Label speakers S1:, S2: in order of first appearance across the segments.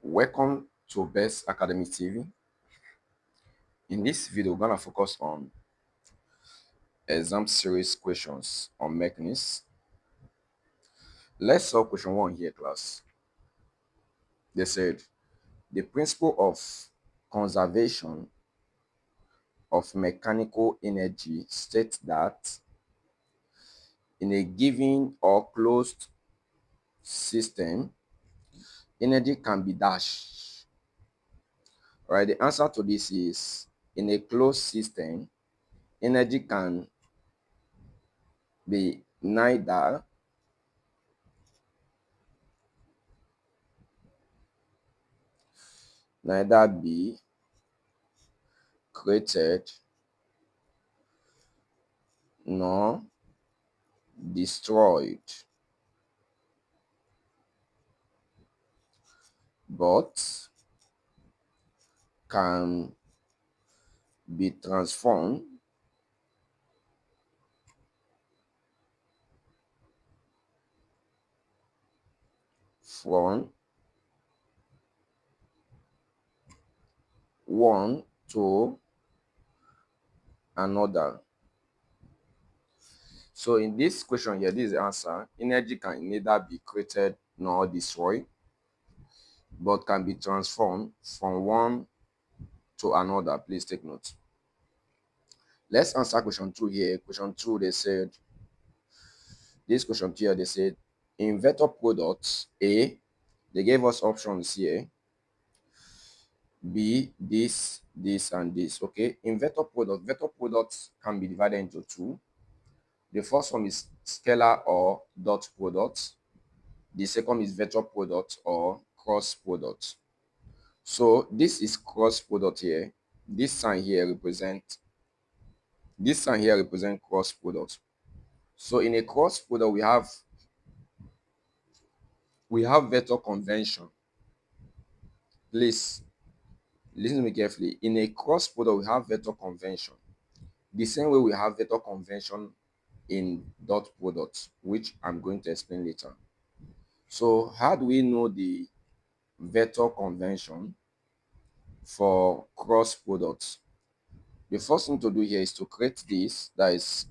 S1: Welcome to Best Academic TV. In this video, we're gonna focus on exam series questions on mechanics. Let's solve question 1 here, class. They said the principle of conservation of mechanical energy states that in a given or closed system, energy can be dashed. Right? The answer to this is in a closed system, energy can be neither be created nor destroyed, but can be transformed from one to another. So in this question here, this is the answer. Energy can neither be created nor destroyed, but can be transformed from one to another. Please take note. Let's answer question 2 here. Question 2, they said, this question here, they said, in vector products, A, they gave us options here. B, this, and this. Okay. In vector products can be divided into two. The first one is scalar or dot product. The second is vector product or cross product. So this is cross product here. This sign here represent cross product. So in a cross product, we have vector convention. Please listen to me carefully. In a cross product, we have vector convention. The same way we have vector convention in dot product, which I'm going to explain later. So how do we know the vector convention for cross products? The first thing to do here is to create this. That is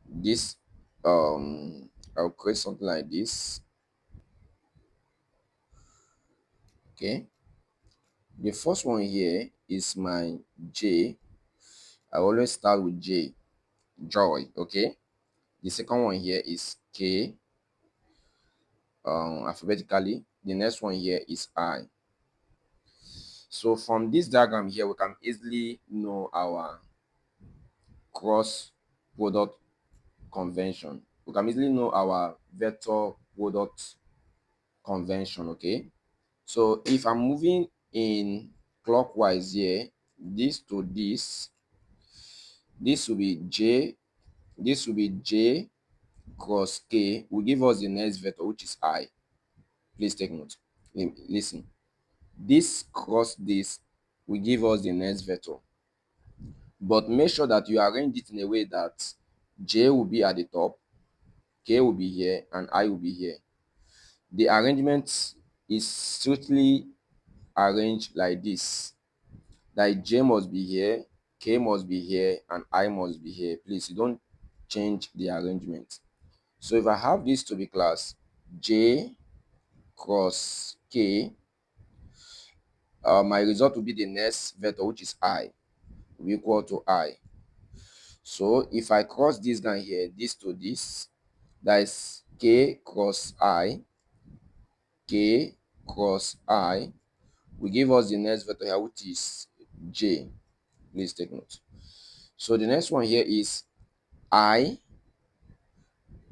S1: this. I'll create something like this. Okay. The first one here is my J. I always start with J. Joy. Okay. The second one here is K. Alphabetically. The next one here is I. So from this diagram here, we can easily know our cross product convention. We can easily know our vector product convention. Okay. So if I'm moving in clockwise here, this to this will be J. This will be J cross K will give us the next vector, which is I. Please take note. Listen. This cross this will give us the next vector. But make sure that you arrange it in a way that J will be at the top, K will be here, and I will be here. The arrangement is strictly arranged like this. That J must be here, K must be here, and I must be here. Please, you don't change the arrangement. So if I have this to be class J cross K, my result will be the next vector, which is I, will be equal to I. So if I cross this down here, this to this, that is K cross I, K cross I, will give us the next vector here, which is J. Please take note. So the next one here is I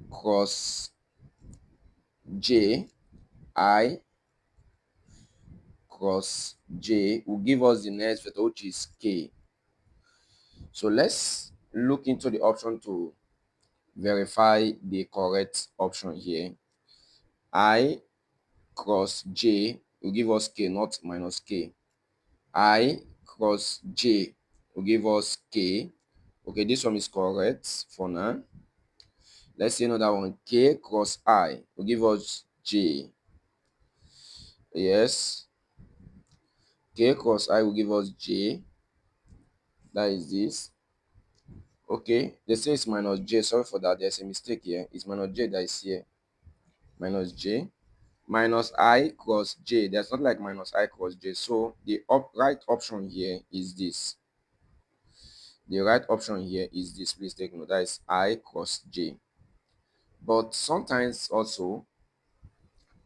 S1: cross J. I cross J will give us the next vector, which is K. So let's look into the option to verify the correct option here. I cross J will give us K, not minus K. I cross J will give us K. Okay, this one is correct for now. Let's see another one. K cross I will give us J. Yes. K cross I will give us J. That is this. Okay, they say it's minus J. Sorry for that. There's a mistake here. It's minus J that is here. Minus J. Minus I cross J. There's not like minus I cross J. So the right option here is this. The right option here is this. Please take note. That is I cross J. But sometimes also,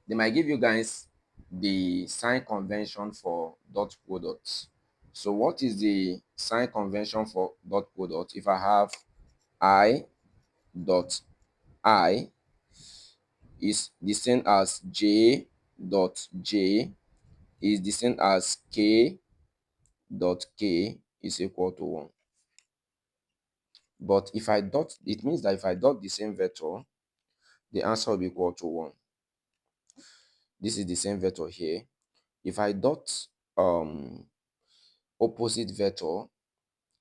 S1: they might give you guys the sign convention for dot products. So what is the sign convention for dot product? If I have I dot I is the same as J dot J is the same as K dot K is equal to 1. But if I dot, it means that if I dot the same vector, the answer will be equal to 1. This is the same vector here. If I dot opposite vector,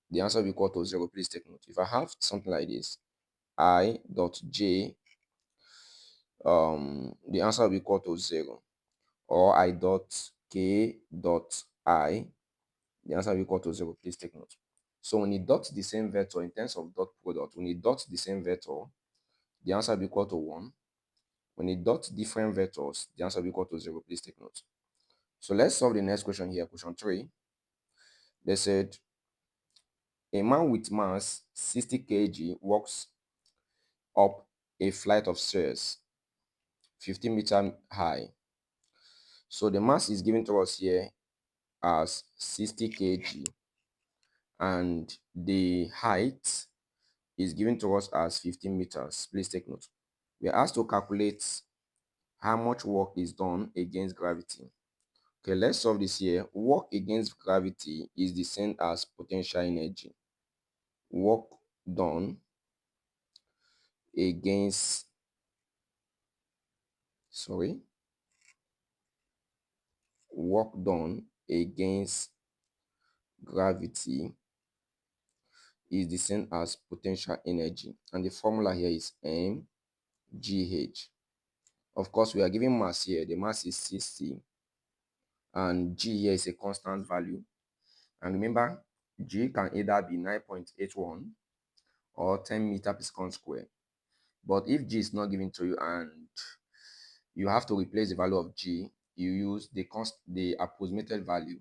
S1: the answer will be equal to 0. Please take note. If I have something like this, I dot J, the answer will be equal to 0. Or I dot K dot I, the answer will be equal to 0. Please take note. So when you dot the same vector in terms of dot product, when you dot the same vector, the answer will be equal to 1. When you dot different vectors, the answer will be equal to 0. Please take note. So let's solve the next question here. Question 3. They said a man with mass 60 kg walks up a flight of stairs 50-meter high. So the mass is given to us here as 60 kg and the height is given to us as 15 meters. Please take note. We are asked to calculate how much work is done against gravity. Okay, let's solve this here. Work against gravity is the same as potential energy. Work done against, work done against gravity is the same as potential energy. And the formula here is mgh. Of course, we are given mass here. The mass is 60 and g here is a constant value. And remember, g can either be 9.81 or 10 meter per second square. But if g is not given to you and you have to replace the value of g, you use the approximated value.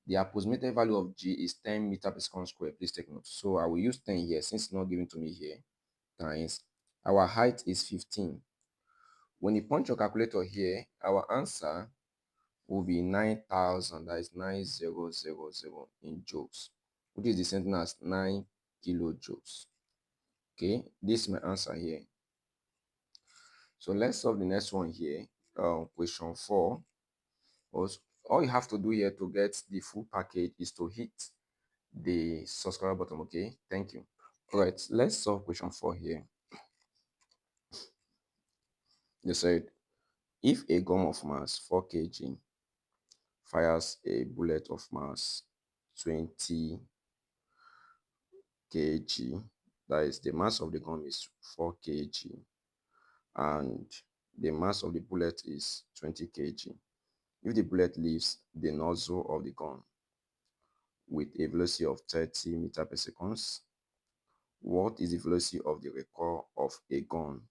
S1: The approximated value of g is 10 meter per second square. Please take note. So I will use 10 here since it's not given to me here, times our height is 15. When you punch your calculator here, our answer will be 9,000, that is 9,000 in joules, which is the same thing as 9 kilojoules. Okay, this is my answer here. So let's solve the next one here. Question 4. All you have to do here to get the full package is to hit the subscribe button. Okay, thank you. All right, let's solve question 4 here. They said if a gun of mass 4 kg fires a bullet of mass 20 kg, that is the mass of the gun is 4 kg and the mass of the bullet is 20 kg. If the bullet leaves the nozzle of the gun with a velocity of 30 meters per second, what is the velocity of the recoil of a gun?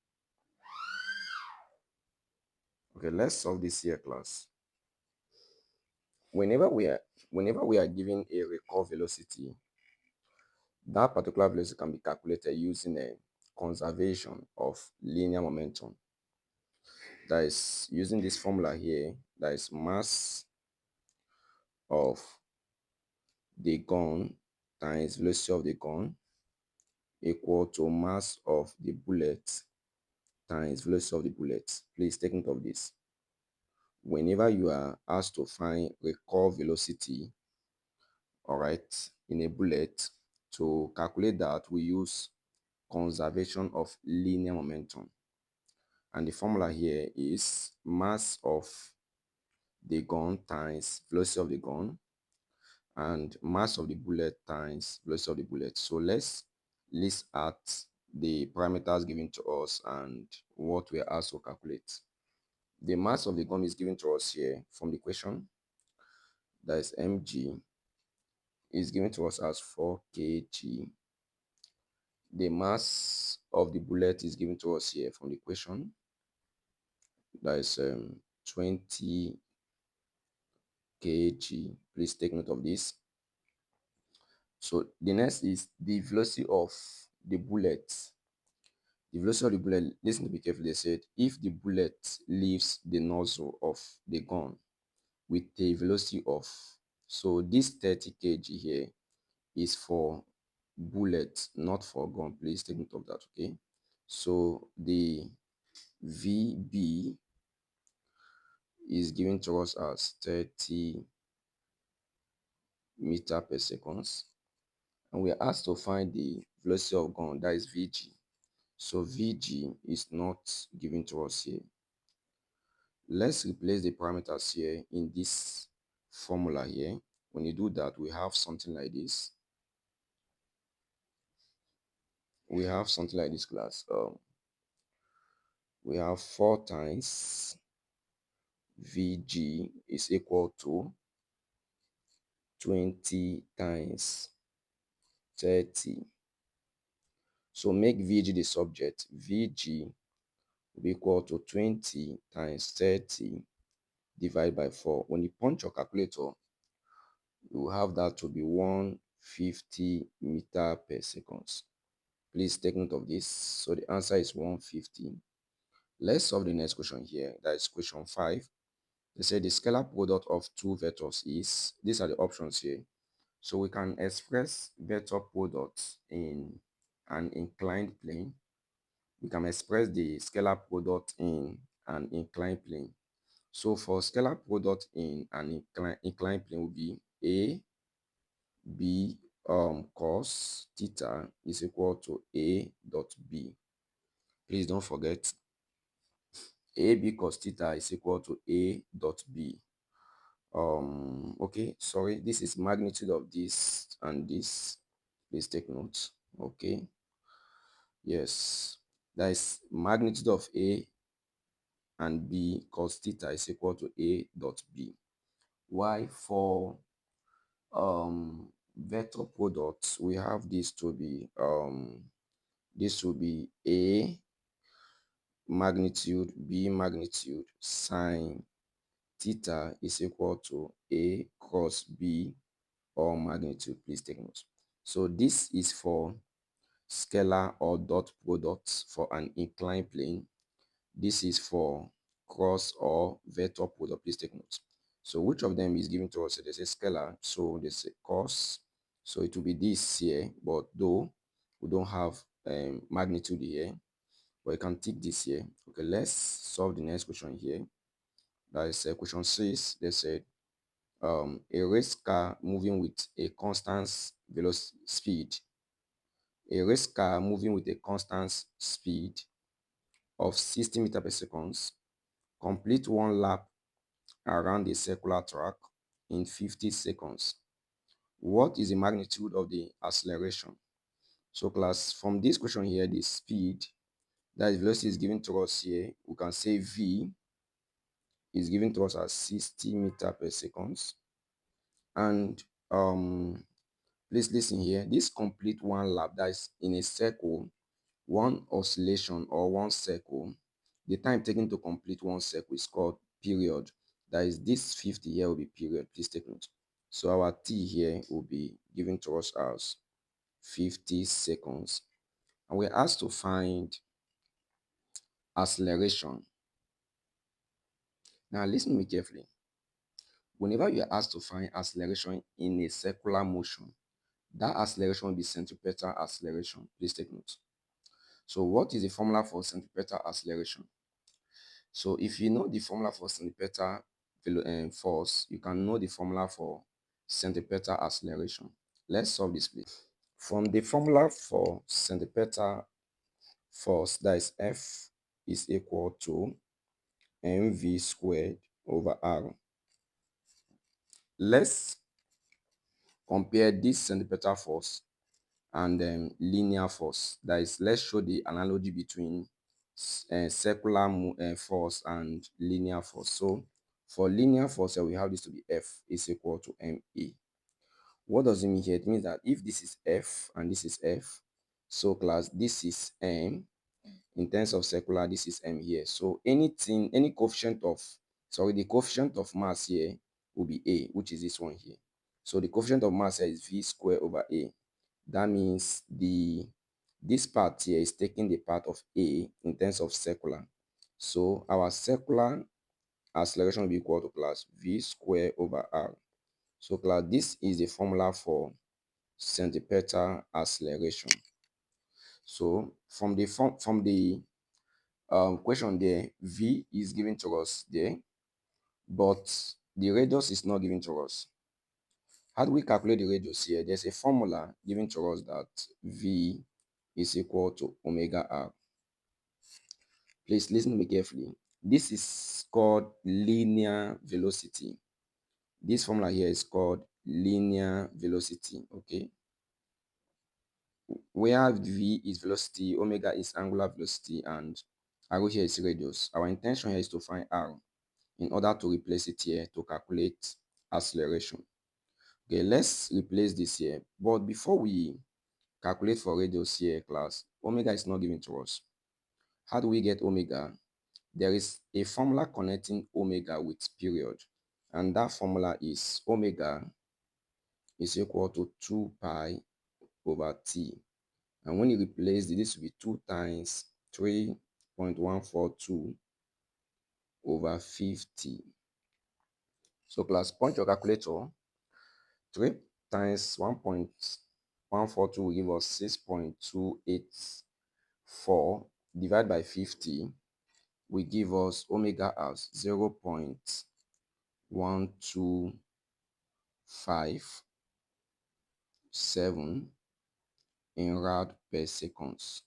S1: Okay, let's solve this here, class. Whenever we are given a recoil velocity, that particular velocity can be calculated using a conservation of linear momentum. That is using this formula here, that is mass of the gun times velocity of the gun equal to mass of the bullet times velocity of the bullet. Please take note of this. Whenever you are asked to find recoil velocity, all right, in a bullet, to calculate that, we use conservation of linear momentum. And the formula here is mass of the gun times velocity of the gun and mass of the bullet times velocity of the bullet. So let's list out the parameters given to us and what we are asked to calculate. The mass of the gum is given to us here from the question. That is mg is given to us as 4 kg. The mass of the bullet is given to us here from the question. That is 20 kg. Please take note of this. So the next is the velocity of the bullet. The velocity of the bullet, listen to me carefully. They said if the bullet leaves the nozzle of the gun with a velocity of, so this 30 kg here is for bullet, not for gun. Please take note of that, okay? So the VB is given to us as 30 meter per seconds, and we are asked to find the velocity of gun, that is VG. So VG is not given to us here. Let's replace the parameters here in this formula here. When you do that, we have something like this. We have something like this, class. We have 4 times VG is equal to 20 times 30. So make VG the subject. VG will be equal to 20 times 30 divided by 4. When you punch your calculator, you will have that to be 150 meter per seconds. Please take note of this. So the answer is 150. Let's solve the next question here. That is question 5. They say the scalar product of two vectors is, these are the options here. So we can express vector products in an inclined plane. We can express the scalar product in an inclined plane. So for scalar product in an inclined plane will be A B cos theta is equal to A dot B. Please don't forget AB cos theta is equal to A dot B. Okay, sorry, this is magnitude of this and this. Please take note. Okay, yes, that is magnitude of A and B cos theta is equal to A dot B. Why for vector products we have this to be this will be A magnitude B magnitude sine theta is equal to A cos B or magnitude. Please take note. So this is for scalar or dot products for an inclined plane. This is for cross or vector product. Please take note. So which of them is given to us? So there's a scalar, so there's a cos, so it will be this here, but though we don't have magnitude here, but you can tick this here. Okay, let's solve the next question here. That is question 6. They said a race car moving with a constant velocity speed. A race car moving with a constant speed of 60 meters per second complete one lap around a circular track in 50 seconds. What is the magnitude of the acceleration? So class, from this question here, the speed, that is velocity, is given to us here. We can say V is given to us as 60 meters per second. And please listen here. This complete one lap, that is in a circle, one oscillation or one circle, the time taken to complete one circle is called period. That is, this 50 here will be period. Please take note. So our t here will be given to us as 50 seconds. And we're asked to find acceleration. Now listen to me carefully. Whenever you are asked to find acceleration in a circular motion, that acceleration will be centripetal acceleration. Please take note. So what is the formula for centripetal acceleration? So if you know the formula for centripetal force, you can know the formula for centripetal acceleration. Let's solve this, please. From the formula for centripetal force, that is F is equal to mv squared over r. Let's compare this centripetal force and linear force. That is, let's show the analogy between circular force and linear force. So for linear force, we have this to be F is equal to ma. What does it mean here? It means that if this is F and this is F, so class, this is m. In terms of circular, this is m here. So anything, any coefficient of, sorry, the coefficient of mass here will be a, which is this one here. So the coefficient of mass here is v squared over a. That means this part here is taking the part of a in terms of circular. So our circular acceleration will be equal to class v squared over r. So class, this is the formula for centripetal acceleration. So from the question there, v is given to us there, but the radius is not given to us. How do we calculate the radius here? There's a formula given to us that v is equal to omega r. Please listen to me carefully. This is called linear velocity. This formula here is called linear velocity, okay? Where v is velocity, omega is angular velocity, and r here is radius. Our intention here is to find r in order to replace it here to calculate acceleration. Okay, let's replace this here. But before we calculate for radius here, class, omega is not given to us. How do we get omega? There is a formula connecting omega with period, and that formula is omega is equal to 2 pi over t. And when you replace this will be 2 times 3.142 over 50. So class, point your calculator. 3 times 1.142 will give us 6.284 divided by 50 will give us omega as 0.1257 in rad per seconds.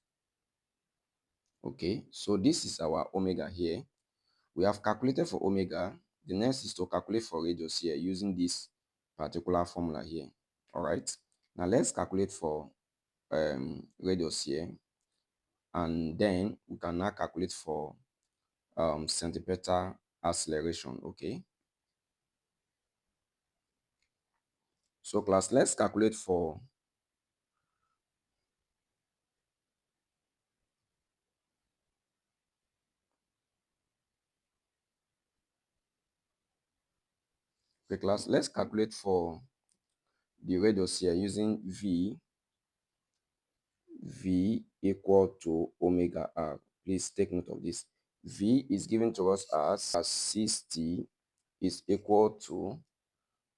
S1: Okay, so this is our omega here. We have calculated for omega. The next is to calculate for radius here using this particular formula here. All right, now let's calculate for radius here, and then we can now calculate for centripetal acceleration. Okay, so class, let's calculate for let's calculate for the radius here using v equal to omega r. Please take note of this. V is given to us as 60 is equal to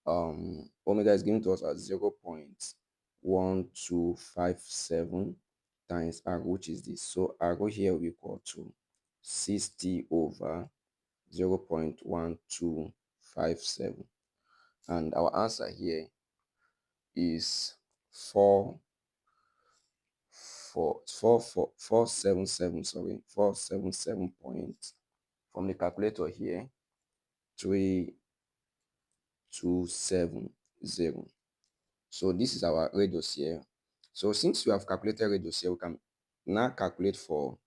S1: omega is given to us as 0.1257 times r, which is this. So r here will be equal to 60 over 0.1257, and our answer here is 477, sorry, 477 point, from the calculator here, 3270. So this is our radius here. So since we have calculated radius here, we can now calculate for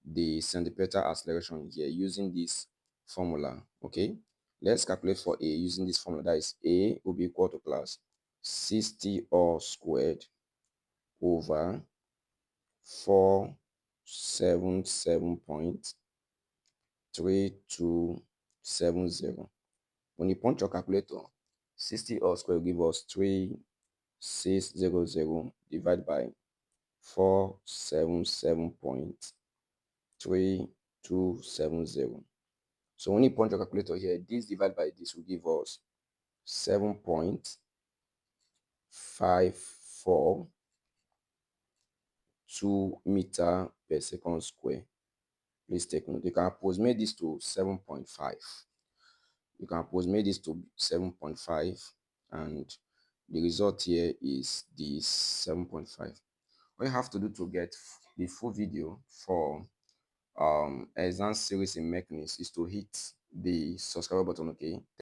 S1: the centripetal acceleration here using this formula. Okay, let's calculate for a using this formula. That is, a will be equal to class 60 all squared over 477.3270. When you punch your calculator, 60 all squared will give us 3600 divided by 477.3270. So when you punch your calculator here, this divided by this will give us 7.542 meter per second square. Please take note. You can approximate this to 7.5. You can approximate this to 7.5, and the result here is this 7.5. What you have to do to get the full video for exam series in mechanics is to hit the subscribe button. Okay.